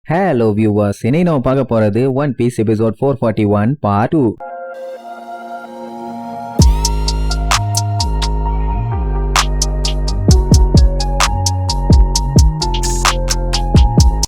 Hello viewers, இன்னைக்கு நம்ம பார்க்க போறது One Piece episode 441 part 2.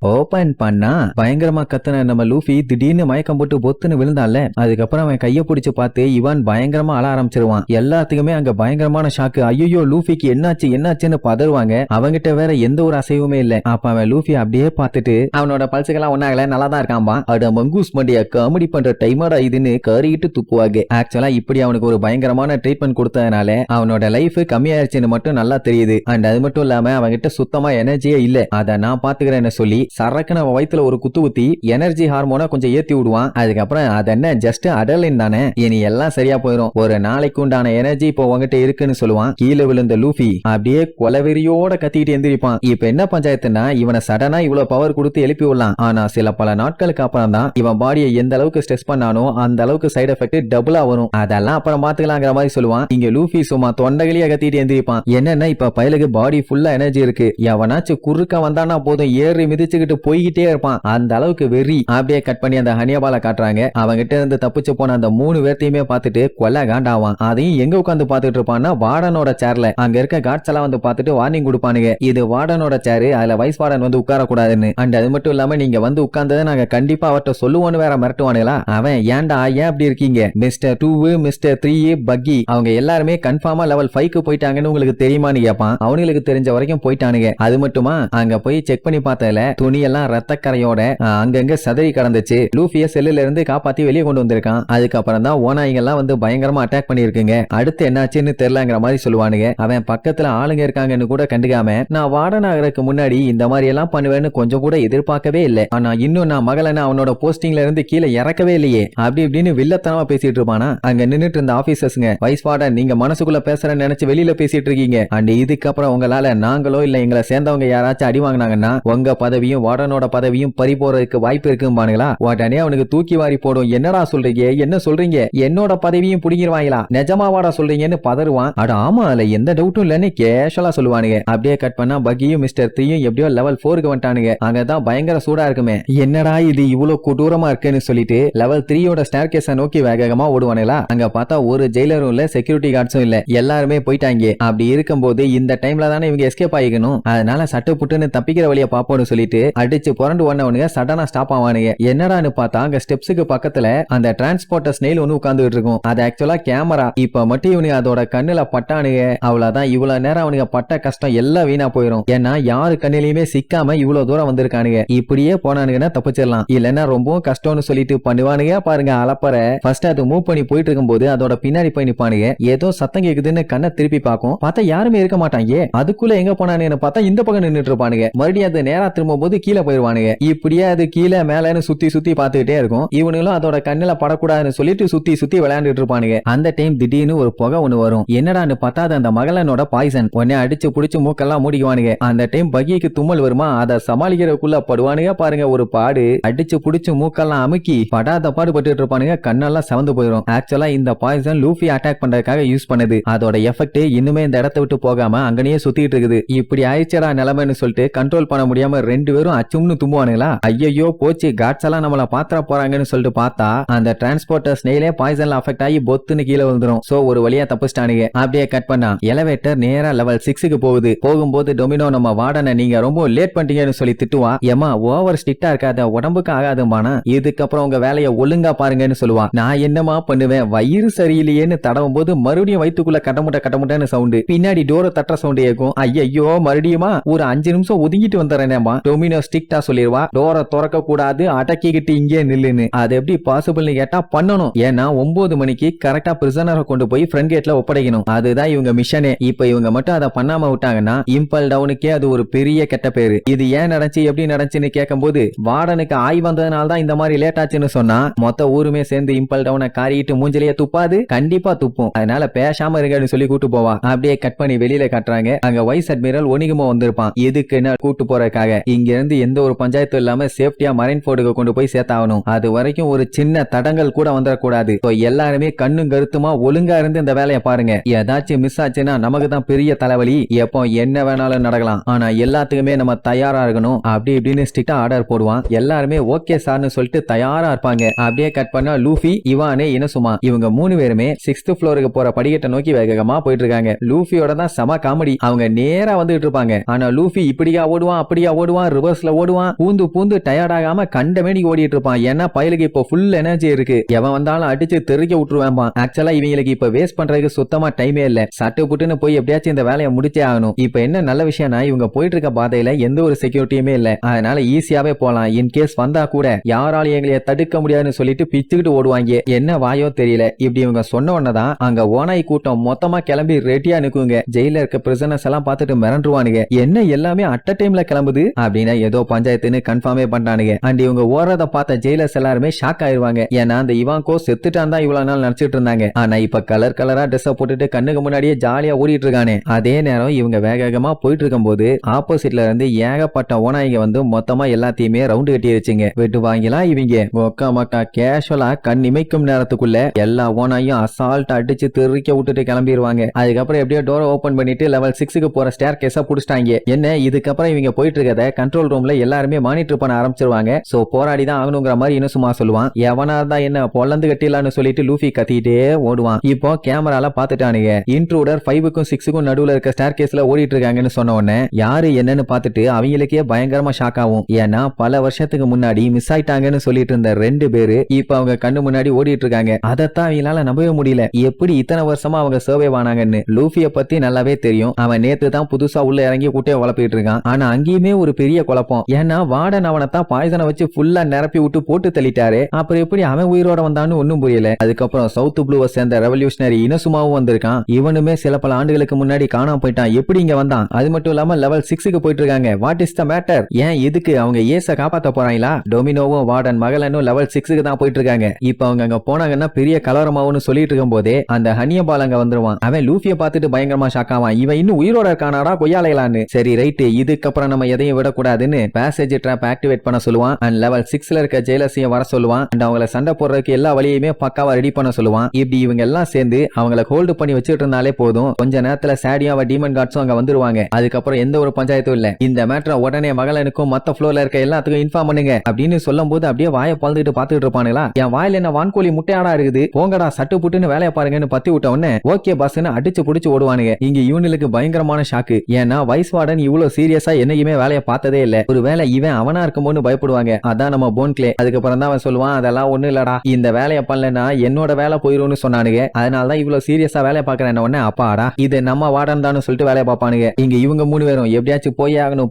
Open பண்ணா பயங்கரமா கத்துன நம்ம லூஃபி திடீர்னு மயக்கம் போட்டு பொத்துன்னு விழுந்தால. அதுக்கப்புறம் அவன் கைய பிடிச்சு பார்த்து இவன் பயங்கரமா அழ ஆரம்பிச்சிருவான். எல்லாத்துக்குமே அங்க பயங்கரமான ஷாக்கு. ஐயோ லூஃபிக்கு என்னாச்சுன்னு பதறுவாங்க. அவங்கிட்ட வேற எந்த ஒரு அசைவுமே இல்ல. அப்ப அவன் லூஃபி அப்படியே பார்த்துட்டு அவனோட பல்சுக்கெல்லாம் ஒன்னாகல, நல்லா தான் இருக்கான்பா. அட மங்கூஸ் மண்டியா காமெடி பண்ற டைமாடா இதுன்னு கறிட்டு துப்புவாங்க. ஆக்சுவலா இப்படி அவனுக்கு ஒரு பயங்கரமான ட்ரீட்மெண்ட் கொடுத்ததுனால அவனோட லைஃப் கம்மியாயிருச்சுன்னு மட்டும் நல்லா தெரியுது. அண்ட் அது மட்டும் இல்லாம அவங்கிட்ட சுத்தமா எனர்ஜியே இல்ல. அத நான் பாத்துக்கிறேன்னு சொல்லி சரக்குன்னு அவன் வயித்துல ஒரு குத்து ஊத்தி எனர்ஜி ஹார்மோனை கொஞ்சம் ஏத்தி விடுவான். அதுக்கப்புறம் அது என்ன ஜஸ்ட் அடலின் தானே, இனி எல்லாம் சரியா போயிடும், ஒரு நாளைக்கு உண்டான எனர்ஜி இப்போ உங்ககிட்ட இருக்குன்னு சொல்லுவான். கீழே விழுந்த லூஃபி அப்படியே கொலவெறியோட கத்திக்கிட்டு எந்திரிப்பான். இப்ப என்ன பஞ்சாயத்துனா இவனை சடனா இவ்வளவு பவர் கொடுத்து எழுப்பி விடலாம். ஆனா சில பல நாட்களுக்கு அப்புறம் தான் இவன் பாடியை எந்த அளவுக்கு ஸ்ட்ரெஸ் பண்ணானோ அந்த அளவுக்கு சைடு எஃபெக்ட் டபுளா வரும். அதெல்லாம் அப்புறம் பாத்துக்கலாங்கிற மாதிரி சொல்லுவான். இங்க லூஃபி சும்மா தொண்டகலியா கத்திட்டு எந்திரிப்பான். என்னன்னா இப்ப பயலுக்கு பாடி ஃபுல்லா எனர்ஜி இருக்கு. எவனாச்சும் குறுக்க வந்தானா போதும் ஏறி மிதிச்சுக்கிட்டு போய்கிட்டே இருப்பான். அந்த அளவுக்கு வெறி. அப்படியே கட் பண்ணி அந்த ஹனியபால காட்டுறாங்க. அவங்கிட்ட இருந்து தப்பிச்சு போன அந்த 3 பேர்த்தையுமே பார்த்துட்டு கொல்ல காண்டாவான். அதையும் எங்க உட்காந்து பாத்துட்டு இருப்பான்னா வார்டனோட சேர்ல. அங்க இருக்க கார்ட்ஸ் எல்லாம் வந்து பார்த்துட்டு வார்னிங் கொடுப்பானுங்க, இது வார்டனோட சேரு, அதுல வைஸ் வார்டன் வந்து உட்கார கூடாதுன்னு. அண்ட் அது மட்டும் இல்லாம நீங்க வந்து உட்கார்ந்ததை நாங்க கண்டிப்பா அவர்கிட்ட சொல்லுவோன்னு வேற மிரட்டுவானுங்களா. அவன் ஏன்டா ஏன் அப்படி இருக்கீங்க, மிஸ்டர் 2 மிஸ்டர் 3 பக்கி அவங்க எல்லாருமே கன்ஃபார்மா லெவல் 5க்கு போயிட்டாங்கன்னு உங்களுக்கு தெரியுமான்னு கேட்பான். அவனுங்களுக்கு தெரிஞ்ச வரைக்கும் போயிட்டானுங்க. அது மட்டுமா அங்க போய் செக் பண்ணி பார்த்ததுல துணி எல்லாம் ரத்தக்கரையோட அங்கங்க சதறி கடந்துச்சு. லூஃபிய செல்லுல இருந்து காப்பாத்தி வெளியே கொண்டு வந்திருக்கான். அதுக்கப்புறம் தான் ஓனாய்ங்க எல்லாம் வந்து பயங்கரமா அட்டாக் பண்ணிருக்குங்க. அடுத்து என்னாச்சுன்னு தெரியலங்கிற மாதிரி சொல்லுவானுங்க. அவன் பக்கத்துல ஆளுங்க இருக்காங்கன்னு கூட கண்டுக்காம நான் வார்டன் ஆகிறதுக்கு முன்னாடி இந்த மாதிரி எல்லாம் பண்ணுவேன்னு கொஞ்சம் கூட எதிர்பார்க்கவே இல்லை. ஆனா இன்னும் நான் மகளன அவனோட போஸ்டிங்ல இருந்து கீழே இறக்கவே இல்லையே அப்படி இப்படின்னு வில்லத்தனமா பேசிட்டு இருப்பானா. அங்க நின்னுட்டு இருந்த ஆபீசர்ஸ்ங்க, வைஸ் வார்டன் நீங்க மனசுக்குள்ள பேசுறேன்னு நினைச்சு வெளியில பேசிட்டு இருக்கீங்க. அண்ட் இதுக்கப்புறம் உங்களால நாங்களோ இல்ல எங்களை சேர்ந்தவங்க யாராச்சும் அடி வாங்கினாங்கன்னா உங்க பதவியும் வார்டனோட பதவியும் பறி போறதுக்கு வாய்ப்பு இருக்கும்பானுங்களா. உடனே அவனுக்கு தூக்கி வாரி போடும். என்னடா சொல்றீங்க, என்ன சொல்றீங்க, என்னோட பதவியும் புடிங்கிருவாங்களா, நிஜமாவாடா சொல்றீங்கன்னு பதறுவான். அட ஆமா அதுல எந்த டவுட்டும் இல்லன்னு கேஷுவலா சொல்லுவானுங்க. அப்படியே கட் பண்ணா பக்கியும் மிஸ்டர் 3யும் எப்படியோ லெவல் 4க்கு வந்துட்டானுங்க. அங்கதான் பயங்கர சூடா இருக்குமே. என்னடா இது இவ்வளவு கொடூரமா இருக்குன்னு சொல்லிட்டு லெவல் 3யோட ஸ்டேர்கேஸை நோக்கி வேகமா ஓடுவானுங்களா. அங்க பார்த்தா ஒரு ஜெயிலரும் இல்ல, செக்யூரிட்டி கார்ட்ஸும் இல்ல, எல்லாருமே போயிட்டாங்க. அப்படி இருக்கும்போது இந்த டைம்ல தானே இவங்க எஸ்கேப் ஆகிக்கணும். அதனால சட்டு புட்டுன்னு தப்பிக்கிற வழியை பாப்போம்னு சொல்லிட்டு அடிச்சு புரண்டு வந்தவனுங்க சடனா ஸ்டாப் ஆவானுங்க. என்னடான்னு பார்த்தா அங்க ஸ்டெப்ஸுக்கு பக்கத்துல அந்த டிரான்ஸ்போர்ட்டர் ஸ்னெயில் ஒன்னு உட்கார்ந்துட்டு இருக்கும். அது ஆக்சுவலா கேமரா. இப்ப மட்டும் இவனுங்க அதோட கண்ணுல பட்டானுங்க, அவ்வளவுதான். இவ்வளவு நேரம் அவனுங்க பட்ட கஷ்டம் எல்லாம் வீணா போயிடும். ஏன்னா யாரு கண்ணிலையுமே சிக்காம இவ்வளவு தூரம் வந்திருக்கானுங்க. இப்படியே போனானுங்கன்னா தப்பிச்சிடலாம், இல்லன்னா ரொம்பவும் கஷ்டம்னு சொல்லிட்டு பண்ணுவானுங்க பாருங்க அலப்பற. ஃபர்ஸ்ட் அது மூவ் பண்ணி போயிட்டு இருக்கும்போது அதோட பின்னாடி போய் நிப்பானுங்க. ஏதோ சத்தம் கேக்குதுன்னு கண்ணை திருப்பி பார்க்கும். பார்த்தா யாருமே இருக்க மாட்டாங்க. அதுக்குள்ள எங்க போனானுன்னு பார்த்தா இந்த பக்கம் நின்னுட்டு இருப்பானுங்க. மறுபடியும் அது நேரா திரும்பும் போது கீழே போயிருவானுங்க. இப்படியே அது கீழே மேலன்னு சுத்தி சுத்தி பார்த்துக்கிட்டே இருக்கும். இவனுங்களும் அதோட கண்ணுல படக்கூடாதுன்னு சொல்லிட்டு சுத்தி சுத்தி விளையாண்டுட்டு இருப்பானுங்க. அந்த டைம் திடீர்னு ஒரு புகை ஒண்ணு வரும். என்னடான்னு பார்த்தா அந்த மகளனோட பாய்சன். உடனே அடிச்சு புடிச்சு மூக்கெல்லாம் மூடிக்குவானுங்க. அந்த டைம் பகிக்கு தும்மல் வருமா, அதை சமாளிக்கிறதுக்குள்ள படுவானுங்க பாருங்க ஒரு பாடு. அடிச்சு புடிச்சு மூக்கெல்லாம் அமுக்கி படாத பாடுபட்டு இருப்பானுங்க. கண்ணெல்லாம் செவந்து போயிடும். ஆக்சுவலா இந்த பாய்சன் லூஃபி அட்டாக் பண்றதுக்காக யூஸ் பண்ணது. அதோட எஃபெக்ட் இன்னுமே இந்த இடத்தை விட்டு போகாம அங்கனே சுத்திட்டு இருக்குது. இப்படி ஆயிடுச்சடா நிலைமைன்னு சொல்லிட்டு கண்ட்ரோல் பண்ண முடியாம 2 பேரும் அச்சும்னு தும்புவானுங்களா. ஐயோ போச்சு காட்ஸ் எல்லாம் நம்மள பாத்திர போறாங்கன்னு சொல்லிட்டு பார்த்தா அந்த டிரான்ஸ்போர்ட்டர் ஸ்னெயிலே பாய்சன்ல அஃபெக்ட் ஆகி பொத்துன்னு கீழே வந்துரும். சோ ஒரு வழியா தப்பிச்சிட்டானுங்க. அப்படியே கட் பண்ணா எலவேட்டர் நேரா லெவல் 6க்கு போகுது. போகும்போது டொமினோ நம்ம வார்டனை நீங்க ரொம்ப லேட் பண்ணிட்டீங்கன்னு சொல்லி திட்டுவா. ஏமா ஓவர் ஸ்ட்ரிக்டா இருக்காத, உடம்புக்கு ஆகாதுமானா, இதுக்கப்புறம் உங்க வேலையை ஒழுங்கா பாருங்கன்னு சொல்லுவா. நான் என்னமா பண்ணுவேன், வயிறு சரியில்லையேன்னு தடவும் போது மறுபடியும் வயிற்றுக்குள்ள கட்டமுட்டன்னு சவுண்டு. பின்னாடி டோரை தட்டுற சவுண்ட் கேட்கும். ஐயோ மறுபடியுமா, ஒரு 5 நிமிஷம் ஒதுங்கிட்டு வந்துறேனேமா. டொமினோ ஸ்ட்ரிக்டா சொல்லிடுவா, டோரை திறக்க கூடாது, அடக்கிக்கிட்டு இங்கே நில்லுன்னு. அது எப்படி பாசிபிள்னு கேட்டா பண்ணணும். ஏன்னா 9 மணிக்கு கரெக்டா பிரிசனரை கொண்டு போய் ஃப்ரண்ட் கேட்ல ஒப்படைக்கணும். அதுதான் இவங்க மிஷனே. இப்ப இவங்க மட்டும் அதை பண்ணாம விட்டாங்கன்னா இம்பல் டவுனுக்கே அது ஒரு பெரிய கெட்ட பேரு. இது ஏன் நடந்துச்சு எப்படி நடந்துச்சுன்னு கேட்கும் போது வார்டனுக்கு ஆய் வந்ததுனால தான் இந்த மாதிரி லேட் ஆச்சுன்னு சொன்னா மொத்த ஊருமே சேர்ந்து இம்பல் டவுனை காரிட்டு மூஞ்சிலேயே துப்பாது, கண்டிப்பா துப்பும். அதனால பேசாம இருங்கன்னு சொல்லி கூட்டு போவா. அப்படியே கட் பண்ணி வெளியில காட்டுறாங்க. அங்க வைஸ் அட்மிரல் ஒனிகுமோ வந்திருப்பான். எதுக்குன்னு கூட்டு போறதுக்காக. இங்க இருந்து இருந்து எந்த ஒரு பஞ்சாயத்தும் இல்லாம சேஃப்டியா மரைன் போர்டுக்கு கொண்டு போய் சேர்த்தாகணும். அது வரைக்கும் ஒரு சின்ன தடங்கள் கூட வந்துடக்கூடாது. எல்லாருமே கண்ணும் கருத்துமா ஒழுங்கா இருந்து இந்த வேலையை பாருங்க. ஏதாச்சும் மிஸ் ஆச்சுன்னா நமக்கு தான் பெரிய தலைவலி. எப்போ என்ன வேணாலும் நடக்கலாம். ஆனா எல்லாத்துக்குமே நம்ம தயாரா இருக்கணும். அப்படி இப்படின்னு ஸ்ட்ரிக்டா ஆர்டர் போடுவான். எல்லாருமே ஓகே சார்னு சொல்லிட்டு தயாரா இருப்பாங்க. அப்படியே கட் பண்ணா லூஃபி, இவானே, இனசுமா இவங்க 3 பேருமே 6th ஃப்ளோருக்கு போற படிக்கட்டை நோக்கி வேகமா போயிட்டு இருக்காங்க. லூஃபியோட தான் செம காமெடி. அவங்க நேரா வந்துட்டு இருப்பாங்க. ஆனா லூஃபி இப்படியா ஓடுவான், அப்படியா ஓடுவான், ரிவர்ஸ்ல ஓடுவான், பூந்து பூந்து டயர்ட் ஆகாம கண்டமேனிக்கு ஓடிட்டு இருப்பான். ஏன்னா பயலுக்கு இப்போ ஃபுல் எனர்ஜி இருக்கு. எவன் வந்தாலும் அடிச்சு தெறிக்க விட்டுருவான். ஆக்சுவலா இவங்களுக்கு இப்ப வேஸ்ட் பண்றதுக்கு சுத்தமா டைமே இல்ல. சட்டு புட்டுன்னு போய் எப்படியாச்சும் இந்த வேலையை முடிச்சே ஆகணும். இப்ப என்ன நல்ல விஷயம்னா இவங்க போயிட்டு இருக்க பாதையில எந்த ஒரு செக்யூரிட்டியுமே இல்ல. அதனால ஈஸியாவே போலாம். இன்கேஸ் வந்தா கூட யாராலையும் எங்களை தடுக்க முடியாதுன்னு சொல்லிட்டு பிச்சுக்கிட்டு ஓடுவாங்க. என்ன வாயோ தெரியல. இப்படி இவங்க சொன்ன உடனேதான் அங்க ஓனாய் கூட்டம் மொத்தமா கிளம்பி ரெடியா நிக்குங்க. ஜெயில இருக்க பிரிசனர்ஸ் எல்லாம் பார்த்துட்டு மிரண்டுருவானுங்க. என்ன எல்லாமே அட் டைம்ல கிளம்புது அப்படின்னா ஏதோ பஞ்சாயத்துன்னு கன்ஃபார்மே பண்றானுங்க. அண்ட் இவங்க ஓரத பார்த்த ஜெயிலர்ஸ் எல்லாருமே ஷாக் ஆயிருவாங்க. ஏன்னா அந்த இவாங்கோ செத்துட்டான் தான் இவ்வளவு நாள் நினைச்சிட்டு இருந்தாங்க. ஆனா இப்ப கலர் கலரா ட்ரெஸ் போட்டுட்டு கண்ணுக்கு முன்னாடியே ஜாலியா ஓடிட்டு இருக்கானே. அதே நேரம் இவங்க வேகமா போயிட்டு இருக்கும் போது ஆப்போசிட்ல இருந்து ஏகப்பட்ட ஓனாய்ங்க வந்து மொத்தமா எல்லாத்தையுமே ரவுண்டு கட்டி வச்சுங்க. வெட்டு வாங்கிலாம் இவங்க ஒக்கா மக்கா கேஷுவலா கண் இமைக்கும் நேரத்துக்குள்ள எல்லா ஓனாயும் அசால்ட் அடிச்சு தெறிக்க விட்டுட்டு கிளம்பிடுவாங்க. அதுக்கப்புறம் எப்படியோ டோரை ஓபன் பண்ணிட்டு லெவல் 6க்கு போற ஸ்டேர் கேஸ புடிச்சிட்டாங்க. என்ன இதுக்கப்புறம் இவங்க போயிட்டு இருக்கத கண்ட்ரோல் ரூம்ல எல்லாருமே மானிட்டர் பண்ண ஆரம்பிச்சிருவாங்க. சோ போராடி தான் ஆகணுங்கிற மாதிரி இனசுமா சொல்லுவான். எவனா இருந்தா என்ன பொல்லந்து கட்டிலான்னு சொல்லிட்டு லூஃபி கத்திட்டே ஓடுவான். இப்போ கேமரால பாத்துட்டானுங்க. இன்ட்ரூடர் 5க்கும் 6க்கும் நடுவுல இருக்க ஸ்டேர் கேஸ்ல ஓடிட்டு இருக்காங்கன்னு சொன்ன உடனே யாரு என்னன்னு பார்த்துட்டு அவங்களுக்கே பயங்கரமா ஷாக் ஆகும். ஏன்னா பல வருஷத்துக்கு முன்னாடி மிஸ் ஆயிட்டாங்கன்னு சொல்லிட்டு இருந்த 2 பேரு இப்ப அவங்க கண்ணு முன்னாடி ஓடிட்டு இருக்காங்க. அதத்தான் அவங்களால நம்பவே முடியல. எப்படி இத்தனை வருஷமா அவங்க சர்வே ஆனாங்கன்னு. லூஃபிய பத்தி நல்லாவே தெரியும். அவன் நேத்து தான் புதுசா உள்ள இறங்கி குட்டையை வளப்பிட்டு இருக்கான். ஆனா அங்கேயுமே ஒரு பெரிய குழப்பம். ஏன்னா வார்டன் அவனை தான் பாய்சனை வச்சு ஃபுல்லா நிரப்பி விட்டு போட்டு தள்ளிட்டாரு. அப்புறம் எப்படி அவன் உயிரோட வந்தான்னு ஒன்னும் புரியல. அதுக்கப்புறம் சவுத் ப்ளூவை சேர்ந்த ரெவல்யூஷனரி இனசுமாவும் வந்திருக்கான். இவனுமே சில பல ஆண்டுகளுக்கு முன்னாடி காணாம போயிட்டான். எப்படி இங்க வந்தான்? அது மட்டும் இல்லாம லெவல் 6க்கு போயிட்டு இருக்காங்க. What is the matter? ஏன் இதுக்கு அவங்க ஏச காப்பாத்த போறாங்களா? டொமினோவும் வார்டன் மகளனும் லெவல் 6க்கு தான் போயிட்டு இருக்காங்க. இப்ப அவங்க அங்க போனாங்கன்னா பெரிய கலவரமாவுன்னு சொல்லிட்டு இருக்கும் போதே அந்த ஹனியபால் அங்க வந்துருவான். அவன் லூஃபிய பார்த்துட்டு பயங்கரமா ஷாக் ஆவான். இவன் இன்னும் உயிரோட இருக்கானாடா கொய்யாலைலான்னு. சரி ரைட், இதுக்கப்புறம் நம்ம எதையும் விடக்கூடாதுன்னு பேசேஜ் ட்ராப் ஆக்டிவேட் பண்ண சொல்லுவான். அண்ட் லெவல் 6ல இருக்க ஜெயிலர்ஸையும் வர சொல்லுவான். அண்ட் அவங்கள சண்டை போடுறதுக்கு எல்லா வழியுமே பக்காவா ரெடி பண்ண சொல்லுவான். இப்படி இவங்க எல்லாம் சேர்ந்து அவங்கள ஹோல்டு பண்ணி வச்சுட்டு இருந்தாலே போதும். கொஞ்ச நேரத்துல சாடியாவ டீமன் கார்ட்ஸும் அங்க வந்துருவாங்க. அதுக்கப்புறம் எந்த ஒரு பஞ்சாயத்தும் இல்ல. இந்த மேட்டரை உடனே மகளனுக்கும் மத்த ஃப்ளோர்ல இருக்க எல்லாத்துக்கும் இன்ஃபார்ம் பண்ணுங்க அப்படின்னு சொல்லும் போது அப்படியே வாயை பழுந்துட்டு பாத்துட்டு இருப்பானுங்களா. என் வாயில என்ன வான்கோழி முட்டையாடா இருக்குது, போங்கடா சட்டு புட்டுன்னு வேலையை பாருங்கன்னு பத்தி விட்ட உடனே ஓகே பாஸ்ன்னு அடிச்சு புடிச்சு ஓடுவானுங்க. இங்க யூனிலுக்கு பயங்கரமான ஷாக்கு. ஏன்னா வைஸ் வார்டன் இவ்வளவு சீரியஸா என்னைக்குமே வேலையை பார்த்ததே இல்ல. ஒரு வேலை இவன் அவனா இருக்கும்போது பயப்படுவாங்க. அதான் நம்ம போன் கிளே. அதுக்கப்புறம் தான் அவன் சொல்லுவான், அதெல்லாம் ஒண்ணு இல்லடா, இந்த வேலையை பண்ணலன்னா என்னோட வேலை போயிரும்னு சொன்னானுங்க. அதனாலதான் இவ்வளவு சீரியஸா வேலையை பாக்குறேன். உடனே அப்பாடா இது நம்ம வார்டன் தான் சொல்லிட்டு வேலையை பார்ப்பானுங்க. இங்க இவங்க 3 பேரும் எப்படியாச்சும்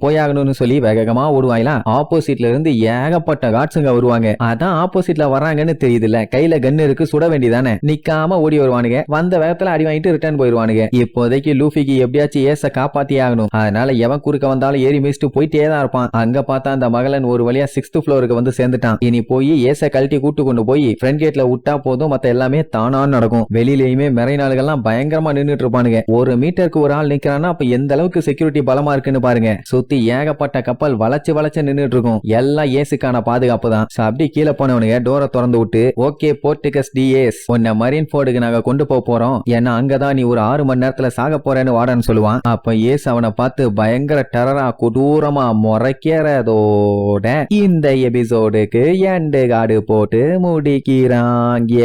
போயாகணும்னு சொல்லி வேகமா ஓடுவாங்களா. ஆப்போசிட்ல இருந்து ஏகப்பட்ட காட்ஸுங்க வருவாங்க. அதான் ஆப்போசிட்ல வர்றாங்கன்னு தெரியுதுல்ல, கையில கன் இருக்கு, சுட வேண்டியதானே. நிக்காம ஓடி வருவானுங்க. வந்த வேகத்துல அடி வாங்கிட்டு ரிட்டர்ன் போயிருவானுங்க. இப்போதைக்கு லூஃபிக்கு எப்படியாச்சும் ஏச காப்பாத்தி ஆகணும். அதனால எவன் குறுக்க வந்தாலும் ஏறி மிஸ்ட்டு போயிட்டே தான் இருப்பான். அங்க பார்த்தா அந்த மகளன் ஒரு வழியா 6th ஃப்ளோருக்கு வந்து சேர்ந்துட்டான். இனி போய் ஏச கழட்டி கூட்டு கொண்டு போய் ஃப்ரண்ட் கேட்ல விட்டா போதும், மத்த எல்லாமே தானா நடக்கும். வெளியிலயுமே மெரைனாளுகள்லாம் பயங்கரமா நின்னுட்டு இருப்பானுங்க. 1 மீட்டருக்கு ஒரு ஆள் நிக்கிறான்னா அப்ப எந்த அளவுக்கு செக்யூரிட்டி பலமா இருக்குன்னு பாருங்க. சுத்தி ஏகப்பட்ட கப்பல் வளைச்சு நின்னுட்டு இருக்கும். எல்லாம் ஏசுக்கான பாதுகாப்பு தான். அப்படி கீழே போனவனுங்க டோரை திறந்து விட்டு, ஓகே போர்ட்டுகஸ் டிஎஸ், உன்னை மரீன் போர்டுக்கு நாங்க கொண்டு போறோம். ஏன்னா அங்கதான் நீ ஒரு 6 மணி நேரத்துல சாக போறேன்னு வார்டன் சொல்லுவான். அப்ப ஏசு அவனை பார்த்து பயங்கர டெரரா கொடூரமா முறைக்கிறதோட இந்த எபிசோடுக்கு எண்டு கார்டு போட்டு முடிக்கிறாங்க.